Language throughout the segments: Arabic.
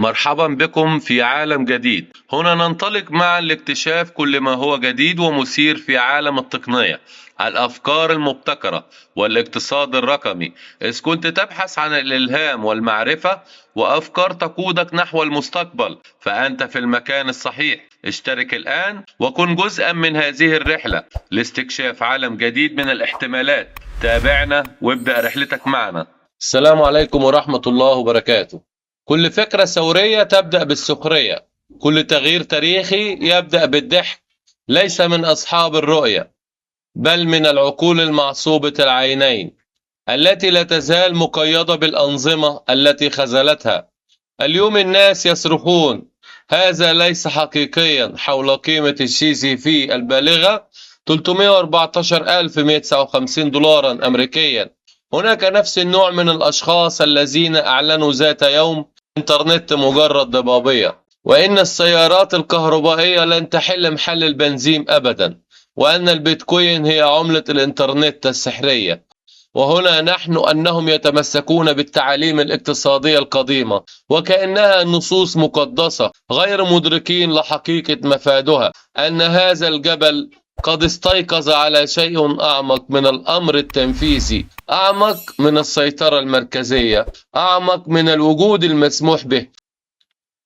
مرحبا بكم في عالم جديد. هنا ننطلق معا لاكتشاف كل ما هو جديد ومثير في عالم التقنية، الأفكار المبتكرة والاقتصاد الرقمي. إذ كنت تبحث عن الإلهام والمعرفة وأفكار تقودك نحو المستقبل، فأنت في المكان الصحيح. اشترك الآن وكن جزءا من هذه الرحلة لاستكشاف عالم جديد من الاحتمالات. تابعنا وابدأ رحلتك معنا. السلام عليكم ورحمة الله وبركاته. كل فكرة ثورية تبدأ بالسخرية، كل تغيير تاريخي يبدأ بالضحك، ليس من أصحاب الرؤية بل من العقول المعصوبة العينين التي لا تزال مقيدة بالأنظمة التي خذلتها. اليوم الناس يصرخون: هذا ليس حقيقيا، حول قيمة الشيزي في البالغة 314,159 دولارا أمريكيا. هناك نفس النوع من الأشخاص الذين أعلنوا ذات يوم الإنترنت مجرد ضبابية، وإن السيارات الكهربائية لن تحل محل البنزين أبدا، وأن البيتكوين هي عملة الإنترنت السحرية. وهنا نحن أنهم يتمسكون بالتعاليم الاقتصادية القديمة وكأنها نصوص مقدسة، غير مدركين لحقيقة مفادها، أن هذا الجبل قد استيقظ على شيء أعمق من الأمر التنفيذي، أعمق من السيطرة المركزية، أعمق من الوجود المسموح به.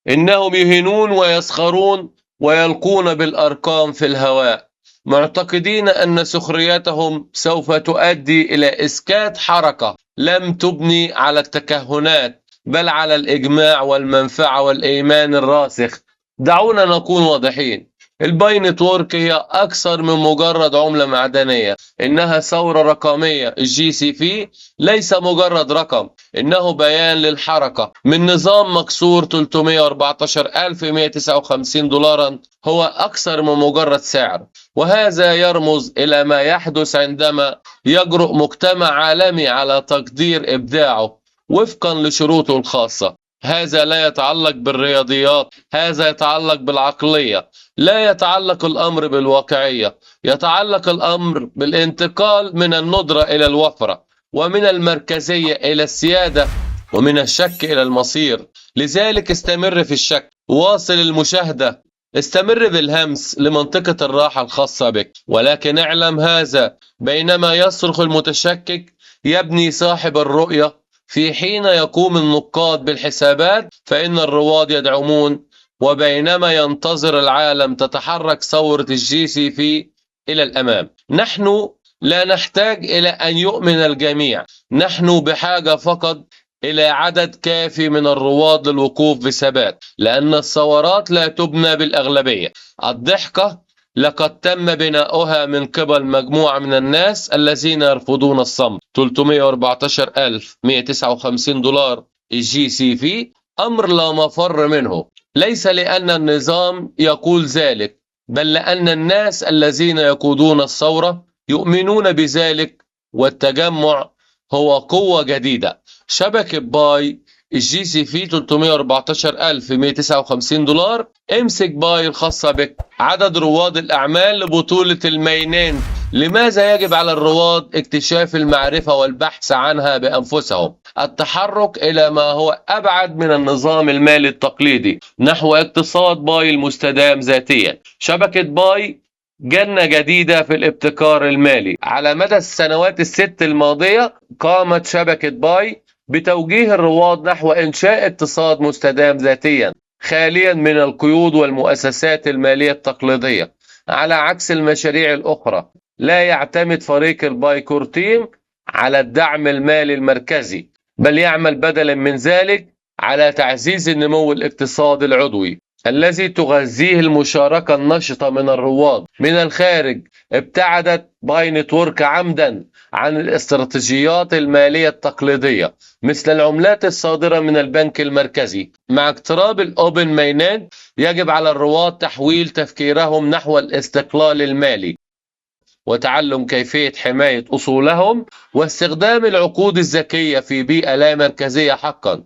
إنهم يهينون ويسخرون ويلقون بالأرقام في الهواء، معتقدين أن سخريتهم سوف تؤدي إلى إسكات حركة لم تبني على التكهنات بل على الإجماع والمنفعة والإيمان الراسخ. دعونا نكون واضحين، الباي نتورك هي أكثر من مجرد عملة معدنية، إنها ثورة رقمية. الجي سي في ليس مجرد رقم، إنه بيان للحركة من نظام مكسور 314,159 دولارا هو أكثر من مجرد سعر. وهذا يرمز إلى ما يحدث عندما يجرؤ مجتمع عالمي على تقدير إبداعه وفقا لشروطه الخاصة. هذا لا يتعلق بالرياضيات، هذا يتعلق بالعقلية. لا يتعلق الأمر بالواقعية، يتعلق الأمر بالانتقال من الندرة إلى الوفرة، ومن المركزية إلى السيادة، ومن الشك إلى المصير. لذلك استمر في الشك، واصل المشاهدة، استمر بالهمس لمنطقة الراحة الخاصة بك. ولكن اعلم هذا: بينما يصرخ المتشكك يبني صاحب الرؤية، في حين يقوم النقاد بالحسابات فإن الرواد يدعمون. وبينما ينتظر العالم تتحرك ثورة الجي سي في إلى الأمام. نحن لا نحتاج إلى أن يؤمن الجميع، نحن بحاجة فقط إلى عدد كافي من الرواد للوقوف بثبات، لأن الثورات لا تبنى بالأغلبية. الضحكة لقد تم بناؤها من قبل مجموعة من الناس الذين يرفضون الصمت. 314,159 دولار الجي سي في أمر لا مفر منه، ليس لأن النظام يقول ذلك، بل لأن الناس الذين يقودون الثورة يؤمنون بذلك. والتجمع هو قوة جديدة. شبكة باي الجي سي في 314,159 دولار. امسك باي الخاصة بك. عدد رواد الأعمال لبطولة المينين. لماذا يجب على الرواد اكتشاف المعرفة والبحث عنها بأنفسهم؟ التحرك إلى ما هو أبعد من النظام المالي التقليدي، نحو اقتصاد باي المستدام ذاتيا. شبكة باي جنة جديدة في الابتكار المالي. على مدى السنوات الست الماضية قامت شبكة باي بتوجيه الرواد نحو إنشاء اقتصاد مستدام ذاتيا، خاليا من القيود والمؤسسات المالية التقليدية. على عكس المشاريع الأخرى، لا يعتمد فريق الباي كور تيم على الدعم المالي المركزي، بل يعمل بدلا من ذلك على تعزيز النمو الاقتصادي العضوي الذي تغذيه المشاركة النشطة من الرواد من الخارج. ابتعدت باي نتورك عمدا عن الاستراتيجيات المالية التقليدية مثل العملات الصادرة من البنك المركزي. مع اقتراب الأوبن ماينات يجب على الرواد تحويل تفكيرهم نحو الاستقلال المالي وتعلم كيفية حماية أصولهم واستخدام العقود الذكية في بيئة لا مركزية حقا.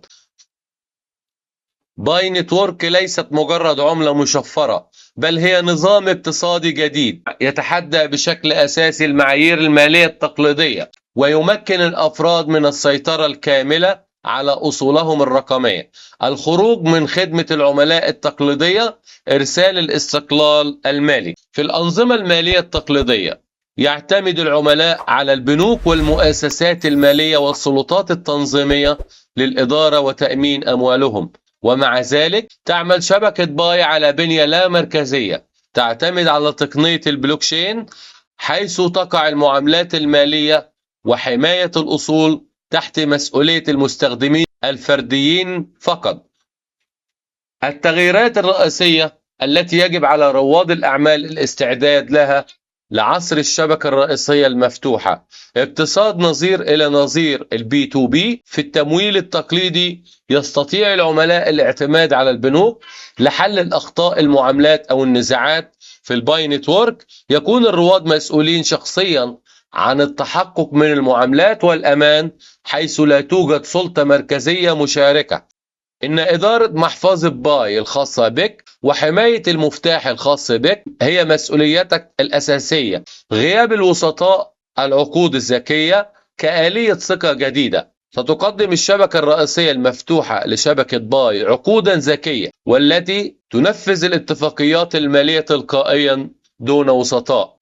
باي نتورك ليست مجرد عملة مشفرة، بل هي نظام اقتصادي جديد يتحدى بشكل أساسي المعايير المالية التقليدية، ويمكن الأفراد من السيطرة الكاملة على أصولهم الرقمية، الخروج من خدمة العملاء التقليدية، إرسال الاستقلال المالي. في الأنظمة المالية التقليدية يعتمد العملاء على البنوك والمؤسسات المالية والسلطات التنظيمية للإدارة وتأمين أموالهم، ومع ذلك تعمل شبكة باي على بنية لا مركزية تعتمد على تقنية البلوكشين، حيث تقع المعاملات المالية وحماية الأصول تحت مسؤولية المستخدمين الفرديين فقط. التغييرات الرئيسية التي يجب على رواد الأعمال الاستعداد لها لعصر الشبكة الرئيسية المفتوحة: اقتصاد نظير إلى نظير البي تو بي. في التمويل التقليدي يستطيع العملاء الاعتماد على البنوك لحل الأخطاء المعاملات أو النزاعات. في الباي نتورك يكون الرواد مسؤولين شخصيا عن التحقق من المعاملات والأمان، حيث لا توجد سلطة مركزية مشاركة. إن إدارة محفظة باي الخاصة بك وحماية المفتاح الخاص بك هي مسؤوليتك الأساسية. غياب الوسطاء، العقود الذكية كآلية ثقة جديدة. ستقدم الشبكة الرئيسية المفتوحة لشبكة باي عقودا ذكية والتي تنفذ الاتفاقيات المالية تلقائيا دون وسطاء.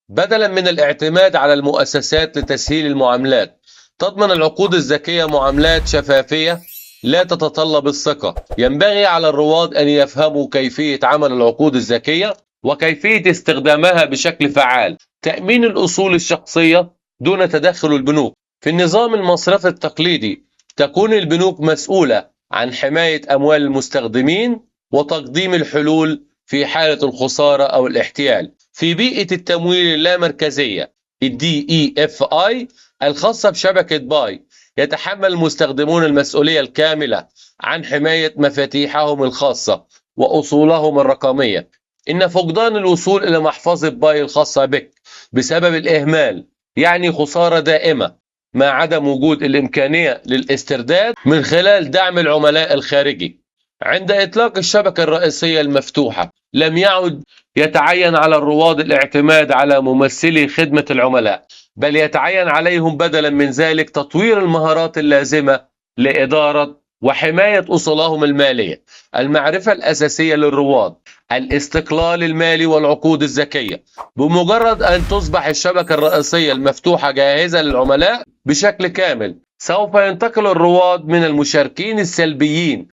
بدلا من الاعتماد على المؤسسات لتسهيل المعاملات، تضمن العقود الذكية معاملات شفافية لا تتطلب الثقة. ينبغي على الرواد أن يفهموا كيفية عمل العقود الذكية وكيفية استخدامها بشكل فعال. تأمين الأصول الشخصية دون تدخل البنوك. في النظام المصرفي التقليدي تكون البنوك مسؤولة عن حماية أموال المستخدمين وتقديم الحلول في حالة الخسارة أو الاحتيال. في بيئة التمويل اللامركزية DEFI الخاصة بشبكة باي، يتحمل المستخدمون المسؤولية الكاملة عن حماية مفاتيحهم الخاصة وأصولهم الرقمية. إن فقدان الوصول إلى محفظة باي الخاصة بك بسبب الإهمال يعني خسارة دائمة، مع عدم وجود الإمكانية للاسترداد من خلال دعم العملاء الخارجي. عند إطلاق الشبكة الرئيسية المفتوحة لم يعد يتعين على الرواد الاعتماد على ممثلي خدمة العملاء، بل يتعين عليهم بدلا من ذلك تطوير المهارات اللازمة لإدارة وحماية أصولهم المالية. المعرفة الأساسية للرواد: الاستقلال المالي والعقود الذكية. بمجرد أن تصبح الشبكة الرئيسية المفتوحة جاهزة للعملاء بشكل كامل، سوف ينتقل الرواد من المشاركين السلبيين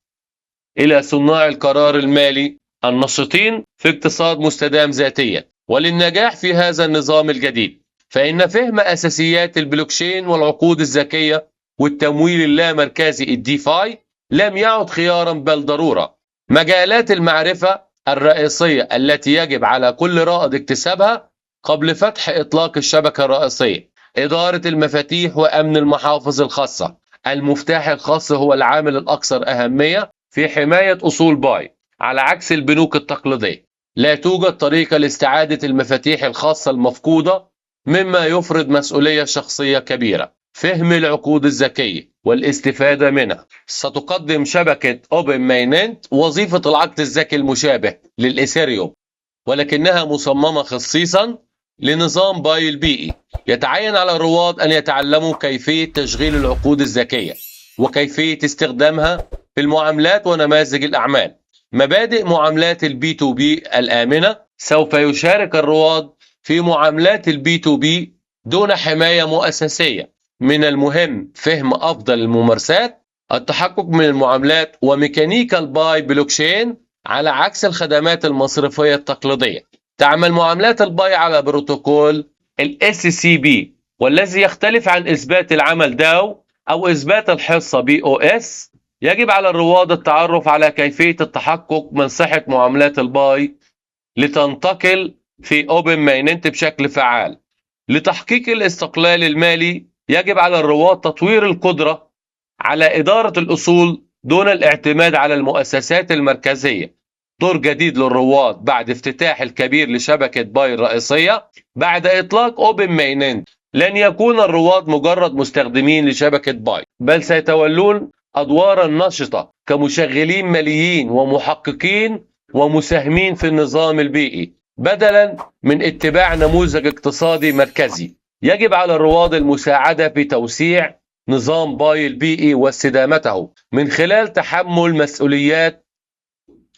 إلى صناع القرار المالي النشطين في اقتصاد مستدام ذاتيا. وللنجاح في هذا النظام الجديد، فإن فهم أساسيات البلوكشين والعقود الذكية والتمويل اللامركزي الديفاي لم يعد خيارا بل ضرورة. مجالات المعرفة الرئيسية التي يجب على كل رائد اكتسابها قبل فتح إطلاق الشبكة الرئيسية: إدارة المفاتيح وأمن المحافظ الخاصة. المفتاح الخاص هو العامل الأكثر أهمية في حماية أصول باي. على عكس البنوك التقليدية، لا توجد طريقة لاستعادة المفاتيح الخاصة المفقودة، مما يفرض مسؤولية شخصية كبيرة. فهم العقود الذكية والاستفادة منها. ستقدم شبكة أوبن مايننت وظيفة العقد الذكي المشابه للإيثيريوم، ولكنها مصممة خصيصا لنظام باي البيئي. يتعين على الرواد أن يتعلموا كيفية تشغيل العقود الذكية وكيفية استخدامها في المعاملات ونماذج الأعمال. مبادئ معاملات البي تو بي الآمنة. سوف يشارك الرواد في معاملات البي تو بي دون حماية مؤسسية. من المهم فهم أفضل الممارسات، التحقق من المعاملات وميكانيكا الباي بلوكشين. على عكس الخدمات المصرفية التقليدية، تعمل معاملات الباي على بروتوكول SCB، والذي يختلف عن إثبات العمل داو أو إثبات الحصة BOS. يجب على الرواد التعرف على كيفية التحقق من صحة معاملات الباي لتنتقل في أوبن مايننت بشكل فعال. لتحقيق الاستقلال المالي يجب على الرواد تطوير القدرة على إدارة الأصول دون الاعتماد على المؤسسات المركزية. دور جديد للرواد بعد افتتاح الكبير لشبكة باي الرئيسية. بعد إطلاق أوبن مايننت لن يكون الرواد مجرد مستخدمين لشبكة باي، بل سيتولون أدوارا نشطة كمشغلين ماليين ومحققين ومساهمين في النظام البيئي، بدلا من اتباع نموذج اقتصادي مركزي. يجب على الرواد المساعدة في توسيع نظام باي البيئي واستدامته من خلال تحمل مسؤوليات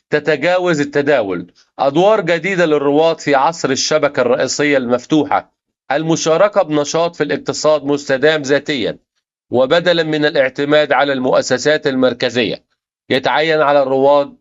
تتجاوز التداول. أدوار جديدة للرواد في عصر الشبكة الرئيسية المفتوحة، المشاركة بنشاط في الاقتصاد مستدام ذاتيا، وبدلا من الاعتماد على المؤسسات المركزية. يتعين على الرواد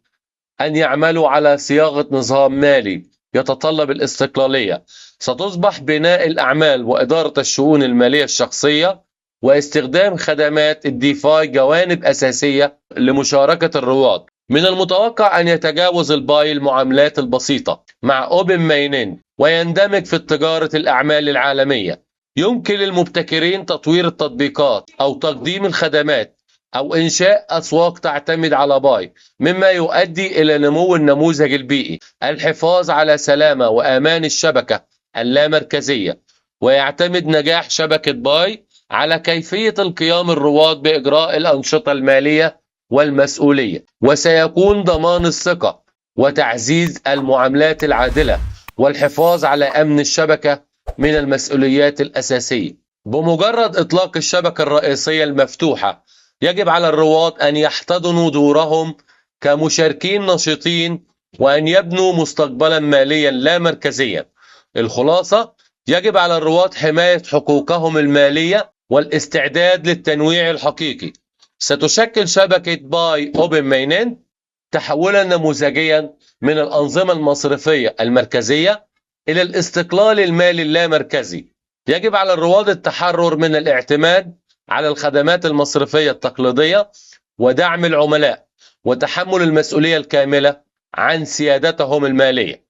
أن يعملوا على صياغة نظام مالي يتطلب الاستقلالية. ستصبح بناء الأعمال وإدارة الشؤون المالية الشخصية واستخدام خدمات الديفاي جوانب أساسية لمشاركة الرواد. من المتوقع أن يتجاوز الباي المعاملات البسيطة مع أوبن ماينين ويندمج في تجارة الأعمال العالمية. يمكن للمبتكرين تطوير التطبيقات أو تقديم الخدمات أو إنشاء أسواق تعتمد على باي، مما يؤدي إلى نمو النموذج البيئي. الحفاظ على سلامة وأمان الشبكة اللامركزية، ويعتمد نجاح شبكة باي على كيفية القيام الرواد بإجراء الأنشطة المالية والمسؤولية، وسيكون ضمان الثقة وتعزيز المعاملات العادلة والحفاظ على أمن الشبكة من المسؤوليات الأساسية. بمجرد إطلاق الشبكة الرئيسية المفتوحة، يجب على الرواد أن يحتضنوا دورهم كمشاركين نشطين وأن يبنوا مستقبلا ماليا لا مركزيا. الخلاصة: يجب على الرواد حماية حقوقهم المالية والاستعداد للتنويع الحقيقي. ستشكل شبكة باي أوبن ماينين تحولا نموذجيا من الأنظمة المصرفية المركزية إلى الاستقلال المالي اللامركزي. يجب على الرواد التحرر من الاعتماد على الخدمات المصرفية التقليدية ودعم العملاء وتحمل المسؤولية الكاملة عن سيادتهم المالية.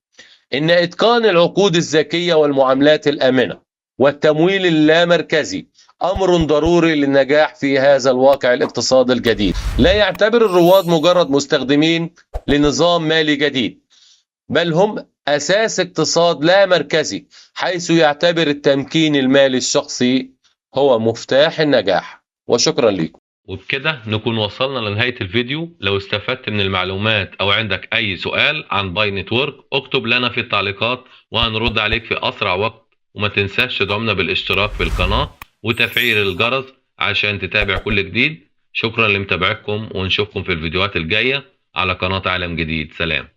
إن إتقان العقود الذكية والمعاملات الآمنة والتمويل اللامركزي أمر ضروري للنجاح في هذا الواقع الاقتصادي الجديد. لا يعتبر الرواد مجرد مستخدمين لنظام مالي جديد، بل هم أساس اقتصاد لا مركزي، حيث يعتبر التمكين المالي الشخصي هو مفتاح النجاح. وشكرا لكم. وبكده نكون وصلنا لنهاية الفيديو. لو استفدت من المعلومات أو عندك أي سؤال عن باي نتورك، اكتب لنا في التعليقات وهنرد عليك في أسرع وقت. وما تنساش تدعمنا بالاشتراك في القناة وتفعيل الجرس عشان تتابع كل جديد. شكرا لمتابعتكم، ونشوفكم في الفيديوهات الجاية على قناة عالم جديد. سلام.